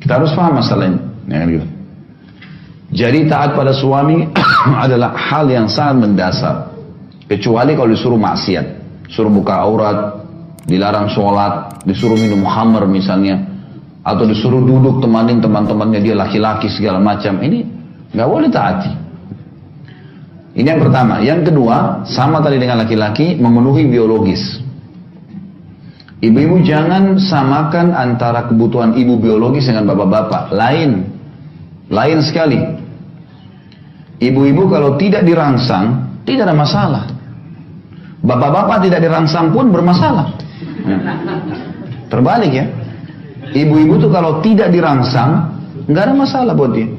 Kita harus paham masalah ini. Ya, kan gitu. Jadi taat pada suami adalah hal yang sangat mendasar. Kecuali kalau disuruh maksiat, suruh buka aurat, dilarang sholat, disuruh minum khamr misalnya, atau disuruh duduk temanin teman-temannya dia laki-laki segala macam, ini nggak boleh taati. Ini yang pertama. Yang kedua, sama tadi dengan laki-laki, memenuhi biologis. Ibu-ibu jangan samakan antara kebutuhan ibu biologis dengan bapak-bapak. Lain sekali. Ibu-ibu kalau tidak dirangsang, tidak ada masalah. Bapak-bapak tidak dirangsang pun bermasalah. Terbalik ya. Ibu-ibu tuh kalau tidak dirangsang, nggak ada masalah buat dia.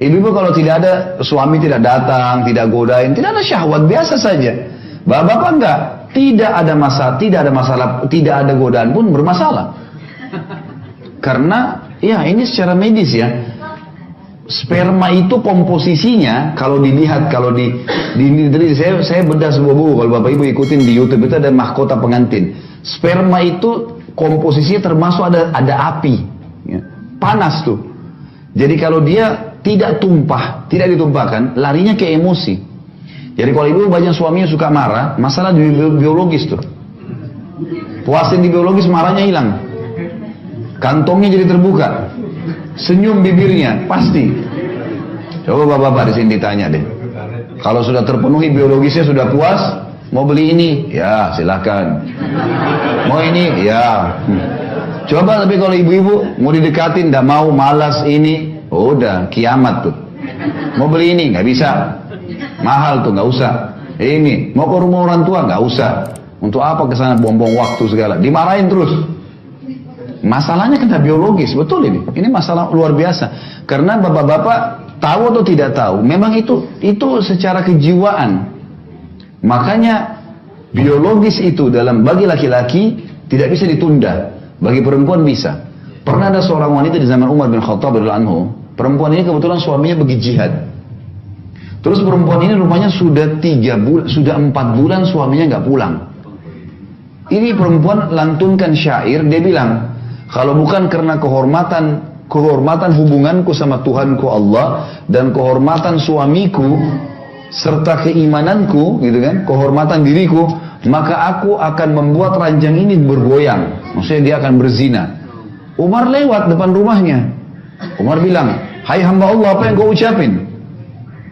Ibu-ibu kalau tidak ada, suami tidak datang, tidak godain, tidak ada syahwat, biasa saja. Bapak-bapak enggak. Tidak ada masalah, tidak ada godaan pun bermasalah. Karena ya ini secara medis ya, sperma itu komposisinya kalau dilihat, kalau saya bedah sebuah buku, kalau bapak ibu ikutin di YouTube itu ada mahkota pengantin. Sperma itu komposisinya termasuk ada api, ya, panas tuh. Jadi kalau dia tidak tumpah, tidak ditumpahkan, larinya ke emosi. Jadi kalau ibu banyak suaminya suka marah, masalah di biologis tuh. Puasin di biologis, marahnya hilang. Kantongnya jadi terbuka. Senyum bibirnya, pasti. Coba bapak-bapak di sini ditanya deh. Kalau sudah terpenuhi biologisnya, sudah puas, mau beli ini? Ya, silakan. Mau ini? Ya. Coba tapi kalau ibu-ibu mau didekatin, tidak mau, malas ini, udah kiamat tuh. Mau beli ini? Nggak bisa. Mahal tuh, nggak usah. Ini mau ke rumah orang tua, nggak usah. Untuk apa kesana buang-buang waktu segala? Dimarahin terus. Masalahnya kena biologis, betul ini. Ini masalah luar biasa. Karena bapak-bapak tahu atau tidak tahu, memang itu secara kejiwaan. Makanya biologis itu bagi laki-laki tidak bisa ditunda, bagi perempuan bisa. Pernah ada seorang wanita di zaman Umar bin Khattab radhiyallahu anhu. Perempuan ini kebetulan suaminya pergi jihad. Terus perempuan ini rupanya sudah 4 bulan suaminya nggak pulang. Ini perempuan lantunkan syair, dia bilang, kalau bukan karena kehormatan hubunganku sama Tuhanku Allah dan kehormatan suamiku serta keimananku, gitu kan, kehormatan diriku, maka aku akan membuat ranjang ini bergoyang. Maksudnya dia akan berzina. Umar lewat depan rumahnya. Umar bilang, hai hamba Allah, apa yang kau ucapin?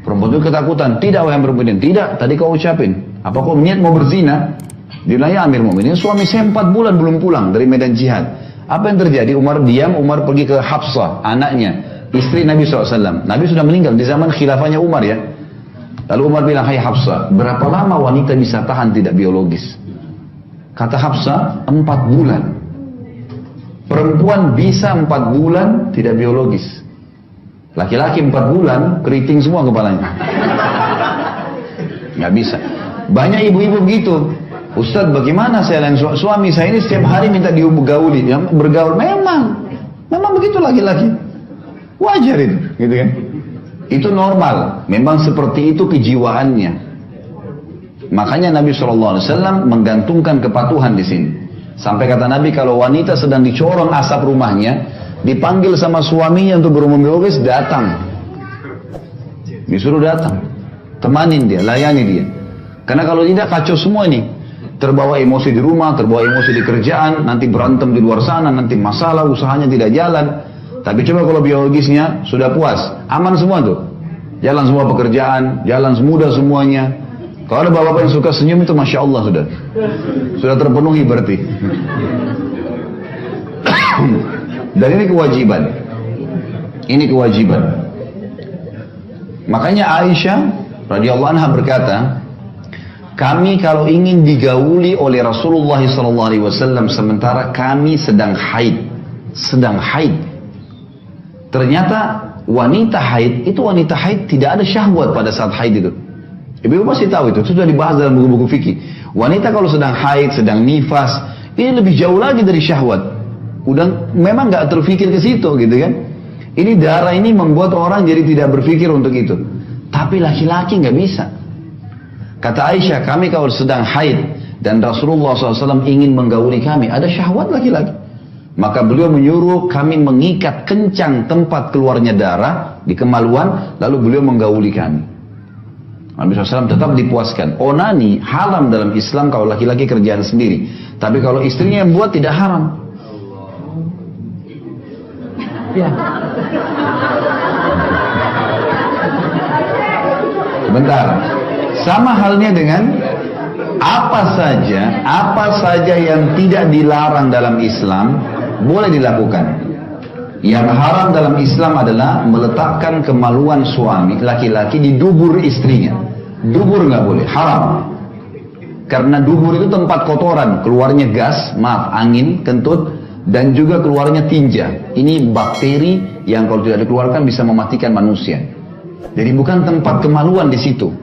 Perempuan itu ketakutan. Tidak, wahai perempuan, tidak, tadi kau ucapin. Apa kau niat mau berzina? Dia bilang, ya Amir Mu'minin, suami saya 4 bulan belum pulang dari medan jihad. Apa yang terjadi? Umar diam, Umar pergi ke Hafsah, anaknya, istri Nabi SAW. Nabi sudah meninggal di zaman khilafahnya Umar ya. Lalu Umar bilang, hai Hafsah, berapa lama wanita bisa tahan tidak biologis? Kata Hafsah, 4 bulan. Perempuan bisa 4 bulan tidak biologis. Laki-laki 4 bulan, keriting semua kepalanya. Nggak bisa. Banyak ibu-ibu begitu. Ustadz, bagaimana saya lain suami saya ini setiap hari minta digauli, ya, bergaul. Memang begitu laki-laki. Wajar itu, gitu kan? Itu normal. Memang seperti itu kejiwaannya. Makanya Nabi SAW menggantungkan kepatuhan di sini. Sampai kata Nabi, kalau wanita sedang dicorong asap rumahnya, dipanggil sama suaminya untuk berhubungan biologis, datang. Disuruh datang. Temanin dia, layani dia. Karena kalau tidak kacau semua ini. Terbawa emosi di rumah, terbawa emosi di kerjaan, nanti berantem di luar sana, nanti masalah, usahanya tidak jalan. Tapi coba kalau biologisnya sudah puas, aman semua tuh. Jalan semua pekerjaan, jalan semudah semuanya. Kalau ada bapak-bapak yang suka senyum itu Masya Allah sudah terpenuhi berarti. Dan ini kewajiban. Ini kewajiban. Makanya Aisyah radhiyallahu anha berkata, kami kalau ingin digauli oleh Rasulullah SAW sementara kami sedang haid. Ternyata wanita haid tidak ada syahwat pada saat haid itu. Ibu pasti tahu itu sudah dibahas dalam buku-buku fikih. Wanita kalau sedang haid, sedang nifas, ini lebih jauh lagi dari syahwat. Udah memang nggak terfikir ke situ gitu kan. Ini darah ini membuat orang jadi tidak berpikir untuk itu. Tapi laki-laki nggak bisa. Kata Aisyah, kami kalau sedang haid dan Rasulullah SAW ingin menggauli kami, ada syahwat laki-laki. Maka beliau menyuruh kami mengikat kencang tempat keluarnya darah di kemaluan, lalu beliau menggauli kami. Nabi SAW tetap dipuaskan. Onani haram dalam Islam kalau laki-laki kerjaan sendiri. Tapi kalau istrinya yang buat tidak haram. Ya. Bentar. Sama halnya dengan apa saja yang tidak dilarang dalam Islam boleh dilakukan. Yang haram dalam Islam adalah meletakkan kemaluan suami laki-laki di dubur istrinya. Dubur nggak boleh, haram. Karena dubur itu tempat kotoran, keluarnya gas, angin, kentut, dan juga keluarnya tinja. Ini bakteri yang kalau tidak dikeluarkan bisa mematikan manusia. Jadi bukan tempat kemaluan di situ.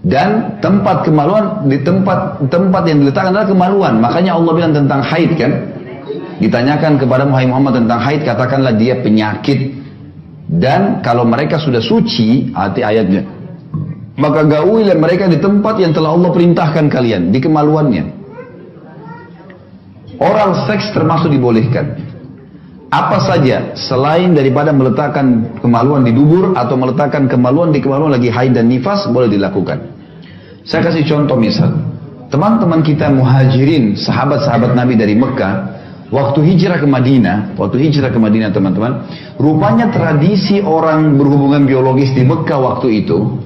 Dan tempat kemaluan di tempat yang diletakkan adalah kemaluan. Makanya Allah bilang tentang haid kan. Ditanyakan kepada Muhammad tentang haid, katakanlah dia penyakit. Dan kalau mereka sudah suci, arti ayatnya, maka gaulilah mereka di tempat yang telah Allah perintahkan kalian, di kemaluannya. Oral seks termasuk dibolehkan. Apa saja selain daripada meletakkan kemaluan di dubur atau meletakkan kemaluan di kemaluan lagi haid dan nifas boleh dilakukan. Saya kasih contoh misal, teman-teman kita muhajirin, sahabat-sahabat Nabi dari Mekah, waktu hijrah ke Madinah teman-teman, rupanya tradisi orang berhubungan biologis di Mekah waktu itu,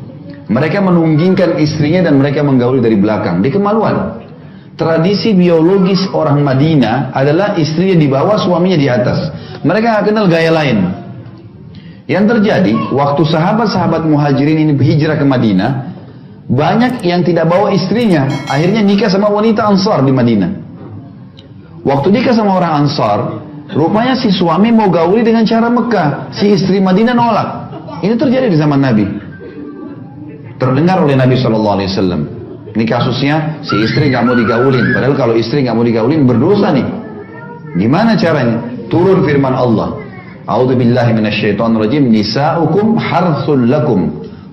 mereka menunggingkan istrinya dan mereka menggauli dari belakang, di kemaluan. Tradisi biologis orang Madinah adalah istrinya di bawah, suaminya di atas. Mereka nggak kenal gaya lain. Yang terjadi, waktu sahabat-sahabat muhajirin ini hijrah ke Madinah, banyak yang tidak bawa istrinya, akhirnya nikah sama wanita Ansar di Madinah. Waktu nikah sama orang Ansar, rupanya si suami mau gauli dengan cara Mekah, si istri Madinah nolak. Ini terjadi di zaman Nabi. Terdengar oleh Nabi SAW. Ini kasusnya, si istri nggak mau digaulin. Padahal kalau istri nggak mau digaulin berdosa nih. Gimana caranya? Turun firman Allah. A'udzubillahi minasyaitonirrajim. Nisa'ukum harthun lakum,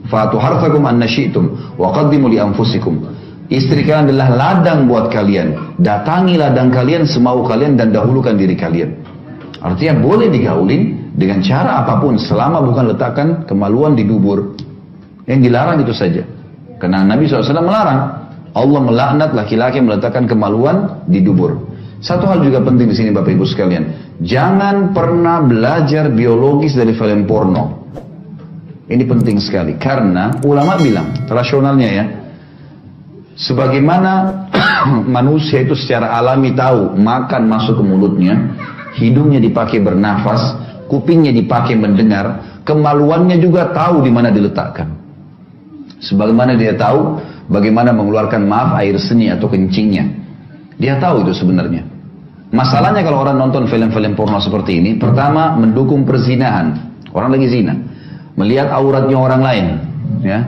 fatu harthakum anna syi'tum wa qaddimu li anfusikum. Istri kalian adalah ladang buat kalian. Datangi ladang kalian semau kalian dan dahulukan diri kalian. Artinya boleh digaulin dengan cara apapun selama bukan letakkan kemaluan di dubur. Yang dilarang itu saja. Karena Nabi SAW melarang. Allah melaknat laki-laki meletakkan kemaluan di dubur. Satu hal juga penting di sini Bapak Ibu sekalian. Jangan pernah belajar biologis dari film porno. Ini penting sekali. Karena ulama bilang, rasionalnya ya, sebagaimana manusia itu secara alami tahu makan masuk ke mulutnya, hidungnya dipakai bernafas, kupingnya dipakai mendengar, kemaluannya juga tahu di mana diletakkan. Sebagaimana dia tahu bagaimana mengeluarkan air seni atau kencingnya. Dia tahu itu sebenarnya. Masalahnya kalau orang nonton film-film porno seperti ini, pertama mendukung perzinahan. Orang lagi zina. Melihat auratnya orang lain. Ya.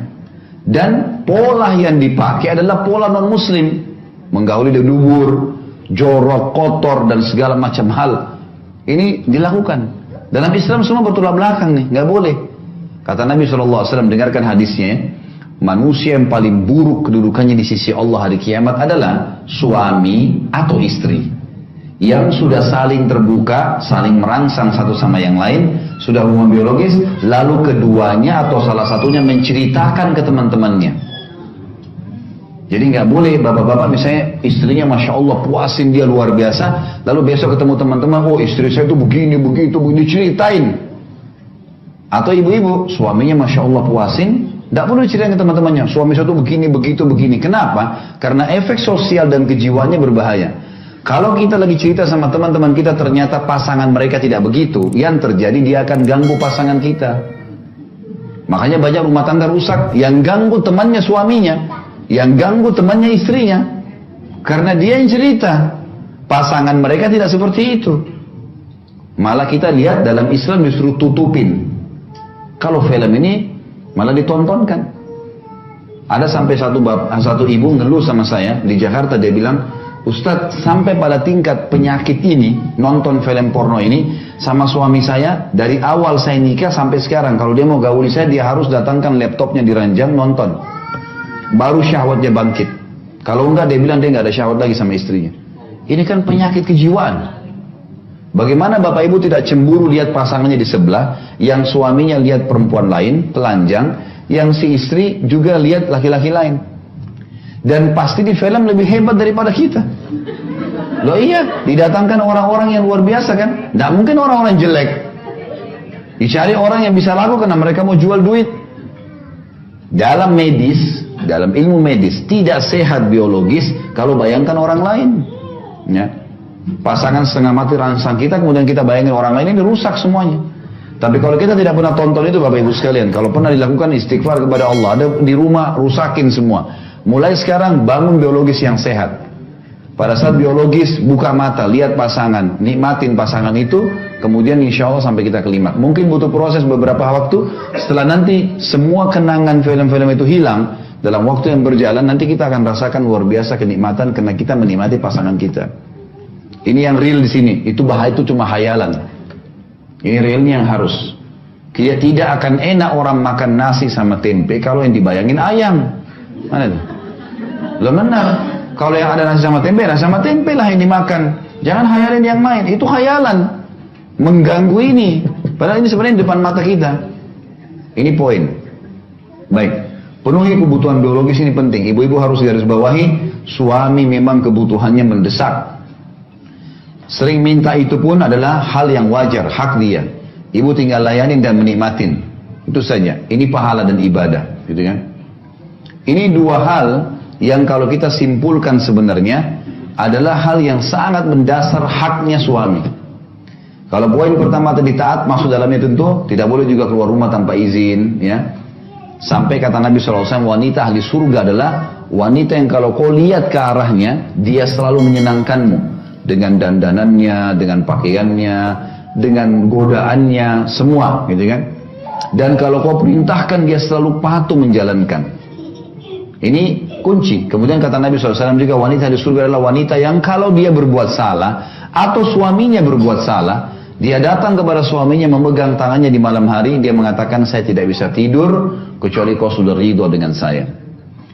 Dan pola yang dipakai adalah pola non-muslim. Menggauli di dubur, jorok, kotor, dan segala macam hal. Ini dilakukan. Dalam Islam semua bertolak belakang nih. Nggak boleh. Kata Nabi SAW, dengarkan hadisnya. Manusia yang paling buruk kedudukannya di sisi Allah hari kiamat adalah suami atau istri yang sudah saling terbuka, saling merangsang satu sama yang lain, sudah hubungan biologis, lalu keduanya atau salah satunya menceritakan ke teman-temannya. Jadi nggak boleh bapak-bapak misalnya istrinya Masya Allah puasin dia luar biasa, lalu besok ketemu teman-teman, oh istri saya itu begini, begitu, diceritain. Atau ibu-ibu, suaminya Masya Allah puasin, tidak perlu diceritain ke teman-temannya, suami saya itu begini, begitu, begini. Kenapa? Karena efek sosial dan kejiwaannya berbahaya. Kalau kita lagi cerita sama teman-teman kita, ternyata pasangan mereka tidak begitu, yang terjadi dia akan ganggu pasangan kita. Makanya banyak rumah tangga rusak, yang ganggu temannya suaminya, yang ganggu temannya istrinya. Karena dia yang cerita, pasangan mereka tidak seperti itu. Malah kita lihat dalam Islam justru tutupin. Kalau film ini malah ditontonkan. Ada sampai satu ibu ngeluh sama saya di Jakarta, dia bilang, Ustadz, sampai pada tingkat penyakit ini, nonton film porno ini, sama suami saya, dari awal saya nikah sampai sekarang, kalau dia mau gauli saya, dia harus datangkan laptopnya di ranjang, nonton. Baru syahwatnya bangkit. Kalau enggak, dia bilang dia enggak ada syahwat lagi sama istrinya. Ini kan penyakit kejiwaan. Bagaimana bapak ibu tidak cemburu lihat pasangannya di sebelah, yang suaminya lihat perempuan lain, telanjang, yang si istri juga lihat laki-laki lain. Dan pasti di film lebih hebat daripada kita. Loh iya, didatangkan orang-orang yang luar biasa kan? Tidak mungkin orang-orang jelek. Dicari orang yang bisa laku karena mereka mau jual duit. Dalam medis, dalam ilmu medis, tidak sehat biologis kalau bayangkan orang lain. Ya. Pasangan setengah mati rangsang kita, kemudian kita bayangin orang lain, ini rusak semuanya. Tapi kalau kita tidak pernah tonton itu Bapak Ibu sekalian, kalau pernah dilakukan istighfar kepada Allah, ada di rumah rusakin semua. Mulai sekarang bangun biologis yang sehat. Pada saat biologis buka mata, lihat pasangan, nikmatin pasangan itu, kemudian insya Allah sampai kita kelimat. Mungkin butuh proses beberapa waktu, setelah nanti semua kenangan film-film itu hilang, dalam waktu yang berjalan nanti kita akan rasakan luar biasa kenikmatan karena kita menikmati pasangan kita. Ini yang real di sini, itu bahaya, itu cuma hayalan. Ini realnya yang harus. Dia tidak akan enak orang makan nasi sama tempe kalau yang dibayangin ayam. Mana itu? Loh benar. Kalau yang ada nasi sama tempe lah yang dimakan. Jangan hayalin yang main. Itu hayalan. Mengganggu ini. Padahal ini sebenarnya di depan mata kita. Ini poin. Baik. Penuhi kebutuhan biologis ini penting. Ibu-ibu harus garis bawahi. Suami memang kebutuhannya mendesak. Sering minta itu pun adalah hal yang wajar. Hak dia. Ibu tinggal layanin dan menikmatin. Itu saja. Ini pahala dan ibadah. Gitu kan? Ini dua hal yang kalau kita simpulkan sebenarnya adalah hal yang sangat mendasar haknya suami. Kalau poin pertama tadi taat, masuk dalamnya tentu tidak boleh juga keluar rumah tanpa izin, ya. Sampai kata Nabi SAW, wanita ahli surga adalah wanita yang kalau kau lihat ke arahnya, dia selalu menyenangkanmu dengan dandanannya, dengan pakaiannya, dengan godaannya, semua, gitu kan. Dan kalau kau perintahkan, dia selalu patuh menjalankan. Ini kunci. Kemudian kata Nabi SAW juga, wanita di surga adalah wanita yang kalau dia berbuat salah atau suaminya berbuat salah, dia datang kepada suaminya memegang tangannya di malam hari, dia mengatakan, saya tidak bisa tidur kecuali kau sudah ridho dengan saya.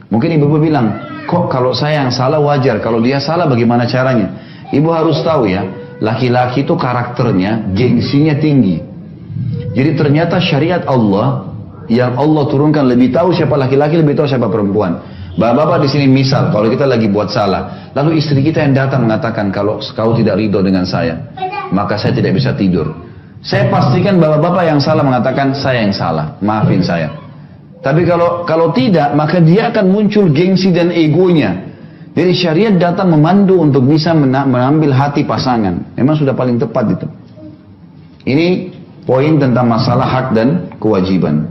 Mungkin ibu bilang, kok kalau saya yang salah wajar, kalau dia salah bagaimana caranya? Ibu harus tahu ya, laki-laki itu karakternya, gengsinya tinggi. Jadi ternyata syariat Allah yang Allah turunkan lebih tahu siapa laki-laki, lebih tahu siapa perempuan. Bapak-bapak di sini misal, kalau kita lagi buat salah, lalu istri kita yang datang mengatakan, kalau kau tidak ridho dengan saya, maka saya tidak bisa tidur. Saya pastikan bapak-bapak yang salah mengatakan, saya yang salah, maafin saya. Tapi kalau tidak, maka dia akan muncul gengsi dan egonya. Jadi syariat datang memandu untuk bisa mengambil hati pasangan. Memang sudah paling tepat itu. Ini poin tentang masalah hak dan kewajiban.